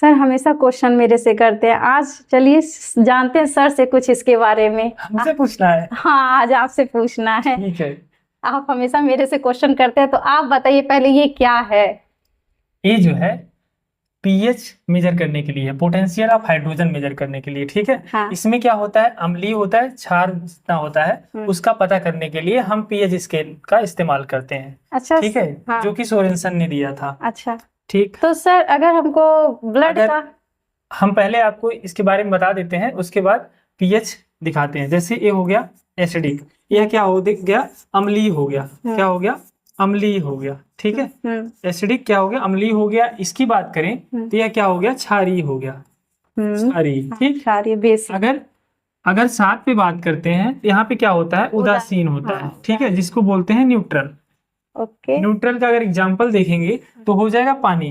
Sir हमेशा question मेरे से करते हैं, आज चलिए जानते हैं सर से कुछ इसके बारे में। हमसे पूछना है? हाँ, आज आपसे पूछना है। ठीक है। आप हमेशा मेरे से क्वेश्चन करते हैं, तो आप बताइए पहले ये क्या है? ये जो है पीएच मेजर करने के लिए, पोटेंशियल ऑफ हाइड्रोजन मेजर करने के लिए, ठीक है। हाँ। इसमें क्या होता है, अम्लीय होता है, क्षार जितना होता है उसका पता करने के लिए हम पीएच स्केल का इस्तेमाल करते हैं। अच्छा। ठीक है। हाँ। जो कि सोरेनसन ने दिया था। अच्छा, ठीक। तो सर अगर हमको ब्लड का, हम पहले आपको इसके बारे में बता देते हैं, उसके बाद पीएच दिखाते हैं। जैसे ये हो गया एसिडिक, यह क्या हो गया, अम्लीय हो गया। क्या हो गया, अम्लीय हो गया। ठीक है। एसिडिक क्या हो गया, अम्लीय हो गया। इसकी बात करें तो यह क्या हो गया, क्षारीय हो गया। क्षारीय। ठीक। क्षारीय बेसिक। अगर साथ पे बात करते हैं, यहाँ पे क्या होता है, उदासीन होता है। ठीक है, जिसको बोलते हैं न्यूट्रल। ओके। न्यूट्रल का अगर एग्जांपल देखेंगे तो हो जाएगा पानी।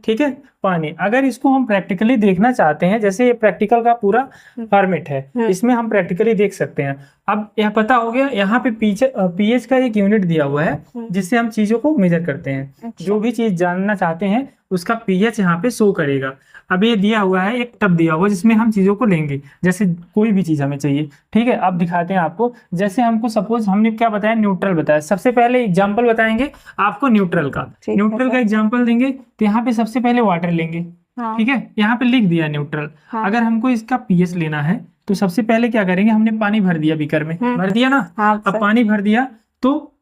ठीक है, पानी। अगर इसको हम प्रैक्टिकली देखना चाहते हैं, जैसे ये प्रैक्टिकल का पूरा फॉर्मेट है, इसमें हम प्रैक्टिकली देख सकते हैं। अब यह पता हो गया, यहाँ पे पीएच का एक यूनिट दिया हुआ है जिससे हम चीजों को मेजर करते हैं। अच्छा। जो भी चीज जानना चाहते हैं उसका पीएच यहाँ पे शो करेगा। अब ये दिया हुआ है, एक टब दिया हुआ है जिसमें हम चीजों को लेंगे, जैसे कोई भी चीज हमें चाहिए। ठीक है, अब दिखाते हैं आपको। जैसे हमको सपोज हमने क्या बताया, न्यूट्रल बताया। सबसे पहले एग्जांपल बताएंगे आपको न्यूट्रल का। न्यूट्रल का एग्जांपल देंगे तो यहाँ पे सबसे पहले वाटर लेंगे। हाँ। ठीक है, यहाँ पे लिख दिया न्यूट्रल। हाँ। अगर हमको इसका पीएच लेना है तो सबसे पहले क्या करेंगे, हमने पानी भर दिया बीकर में, भर दिया ना। हाँ, अब पानी भर दिया तो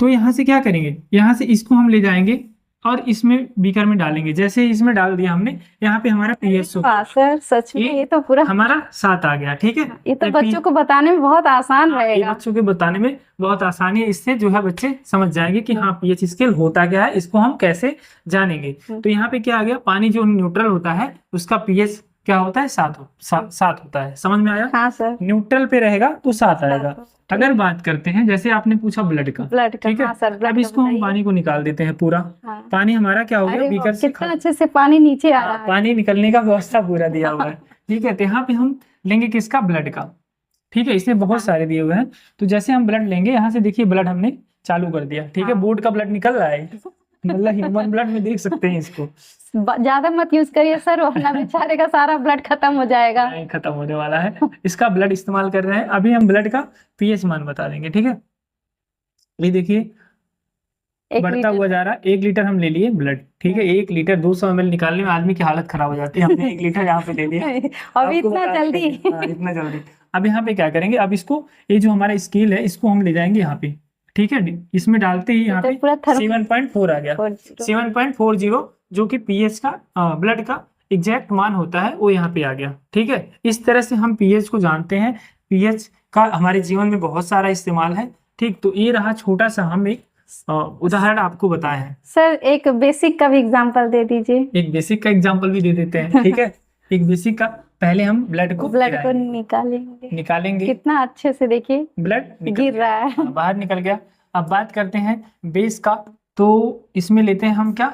यहाँ से क्या करेंगे, यहाँ से इसको हम ले जाएंगे और इसमें बीकर में डालेंगे। जैसे इसमें डाल दिया हमने, यहाँ पे हमारा पीएच सर सच में ये तो पूरा हमारा 7 आ गया। ठीक है, ये तो बच्चों को बताने में बहुत आसान रहेगा। बच्चों के बताने में बहुत आसानी है। इससे जो है बच्चे समझ जाएंगे कि हाँ पीएच स्केल होता क्या है, इसको हम कैसे जानेंगे। तो यहाँ पे क्या आ गया, पानी जो न्यूट्रल होता है उसका पीएच क्या होता है, 7 होता है। समझ में आया? हाँ सर। न्यूट्रल पे रहेगा तो 7 आएगा। अगर बात करते हैं, जैसे आपने पूछा ब्लड का, ठीक है। हाँ सर, अब इसको हम पानी को निकाल देते हैं पूरा। हाँ। पानी हमारा क्या हो गया, बीकर से कितना अच्छे से पानी नीचे आ रहा है। पानी निकलने का व्यवस्था पूरा दिया हुआ है। ठीक है, तो यहाँ पे हम लेंगे किसका, ब्लड का। ठीक है, इसमें बहुत सारे दिए हुए हैं। तो जैसे हम ब्लड लेंगे, यहाँ से देखिए ब्लड हमने चालू कर दिया। ठीक है, बोर्ड का ब्लड निकल रहा है, मतलब ह्यूमन ब्लड में देख सकते हैं इसको। ज्यादा मत यूज करिए सर, वरना बेचारे का सारा ब्लड खत्म हो जाएगा। नहीं, खत्म होने वाला है। इसका ब्लड इस्तेमाल कर रहे हैं। अभी हम ब्लड का पीएच मान बता देंगे। ठीक है, ये देखिए बढ़ता हुआ जा रहा है। 1 लीटर हम ले लिए ब्लड। ठीक है, 1 लीटर 200 ml निकालने में आदमी की हालत खराब हो जाती है। हमने 1 लीटर यहाँ पे ले लिया। अब इतना जल्दी? इतना जल्दी। अब यहाँ पे क्या करेंगे, अब इसको, ये जो हमारा स्केल है इसको हम ले जाएंगे यहाँ पे। ठीक है, इसमें डालते ही यहाँ पे 7.4 आ गया। 7.40 जो कि पीएच का, ब्लड का एग्जैक्ट मान होता है, वो यहाँ पे आ गया। ठीक है, इस तरह से हम पीएच को जानते हैं। पीएच का हमारे जीवन में बहुत सारा इस्तेमाल है। ठीक, तो ये रहा छोटा सा हम एक उदाहरण आपको बताए हैं। सर एक बेसिक का भी एग्जांपल दे दीजिए। एक बेसिक का एग्जांपल भी दे देते हैं। ठीक है, एक बेसिक का, पहले हम ब्लड को निकालेंगे। कितना अच्छे से देखिए ब्लड गिर रहा है, बाहर निकल गया। अब बात करते हैं बेस का, तो इसमें लेते हैं हम क्या,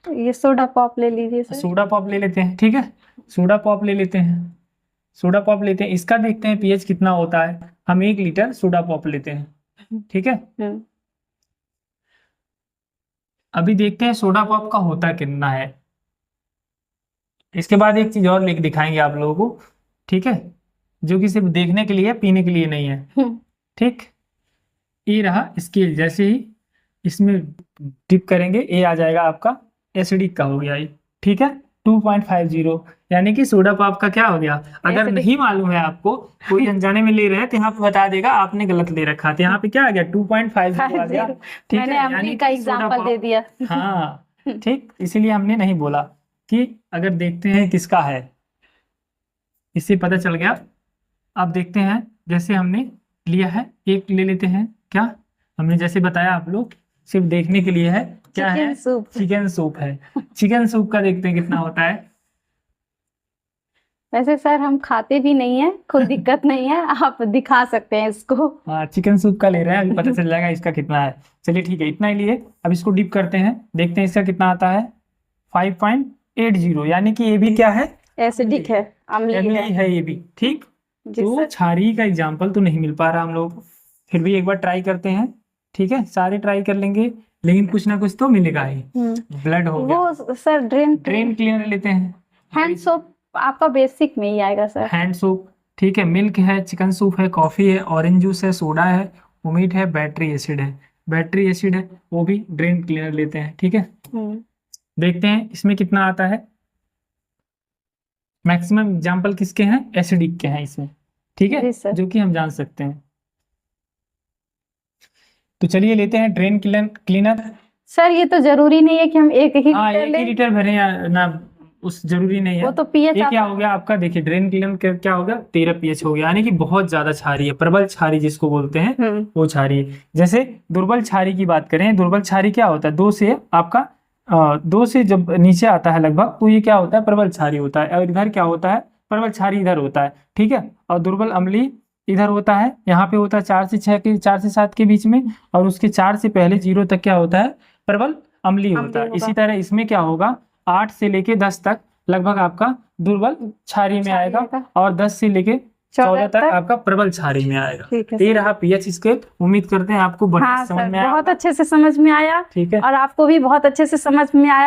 ये सोडा पॉप ले लीजिए सर। सोडा पॉप ले लेते हैं। ठीक है, सोडा पॉप ले लेते हैं। सोडा पॉप लेते हैं, इसका देखते हैं पीएच कितना होता है। हम 1 लीटर सोडा पॉप लेते हैं। ठीक है, अभी देखते हैं सोडा पॉप का होता कितना है। इसके बाद एक चीज और लिख दिखाएंगे आप लोगों को। ठीक है, जो कि सिर्फ देखने के लिए है, पीने के लिए नहीं है। ठीक, ये रहा स्केल। जैसे ही इसमें डिप करेंगे, ये आ जाएगा आपका एसिडिक का हो गया ये। ठीक है, 2.50, यानी कि सोडा पॉप का क्या हो गया। अगर नहीं मालूम है आपको, कोई अनजाने में ले रहे हैं, तो यहाँ पे बता देगा आपने गलत ले रखा था। यहाँ पे क्या आ गया, 2.50 आ गया। ठीक है, यानी का एग्जांपल दे दिया। हाँ, ठीक, इसीलिए हमने नहीं बोला कि अगर देखते हैं किसका है, इससे पता चल गया। अब देखते हैं, जैसे हमने लिया है, एक ले लेते हैं। क्या हमने जैसे बताया, आप लोग सिर्फ देखने के लिए है, क्या है, चिकन सूप है। चिकन सूप का देखते हैं कितना होता है। वैसे सर हम खाते भी नहीं है, कोई दिक्कत नहीं है, आप दिखा सकते हैं इसको। हाँ, चिकन सूप का ले रहे हैं, अभी पता चल जाएगा इसका कितना है। चलिए ठीक है, इतना ही लिए। अब इसको डिप करते हैं, देखते हैं इसका कितना आता है। 5.80, यानी कि ये भी क्या है, एसिडिक है, अम्लीय है ये भी। ठीक, तो क्षारीय का एग्जाम्पल तो नहीं मिल पा रहा हम लोगों को, फिर भी एक बार ट्राई करते हैं। ठीक है, सारे ट्राई कर लेंगे, लेकिन कुछ ना कुछ तो मिलेगा ही। ब्लड हो गया। वो सर ड्रेन क्लीनर लेते हैं, हैंड सोप आपका बेसिक में ही आएगा सर। हैंड सोप, ठीक है। मिल्क है, चिकन सूप है, कॉफी है, ऑरेंज जूस है, सोडा है, वोमिट है, बैटरी एसिड है। बैटरी एसिड है वो भी ड्रेन क्लीनर लेते हैं, ठीक है। देखते हैं इसमें कितना आता है। मैक्सिमम एग्जाम्पल किसके हैं, एसिडिक के हैं इसमें, ठीक है, जी सर। जो कि हम जान सकते हैं। तो चलिए लेते हैं ड्रेन क्लीनर। सर ये तो जरूरी नहीं है कि हम एक ही हाँ, लीटर एक ही लें, लीटर भरे या ना, उस जरूरी नहीं है। वो तो पीएच ये क्या हो गया आपका, देखिए ड्रेन क्लीनर क्या हो गया, 13 pH हो गया, यानी कि बहुत ज्यादा क्षारीय है, प्रबल क्षारीय जिसको बोलते हैं वो क्षारीय। जैसे दुर्बल क्षारीय की बात करें, दुर्बल क्षारीय क्या होता है, 2 से आपका 2 से जब नीचे आता है लगभग, तो ये क्या होता है, प्रबल क्षारीय होता है। और इधर क्या होता है, प्रबल क्षारीय इधर होता है, ठीक है। और दुर्बल अम्लीय इधर होता है, यहाँ पे होता है 4 से 6 के, 4 से 7 के बीच में, और उसके 4 से पहले 0 तक क्या होता है, प्रबल अम्लीय होता है। इसी तरह इसमें क्या होगा, 8 से लेके 10 तक लगभग आपका दुर्बल क्षारीय में आएगा, और 10 से लेके 14 तक आपका प्रबल क्षारीय में आएगा। ये रहा पीएच स्केल। उम्मीद करते हैं आपको बढ़िया समझ में आया, बहुत अच्छे से समझ में आया, ठीक है, और आपको भी बहुत अच्छे से समझ में आया।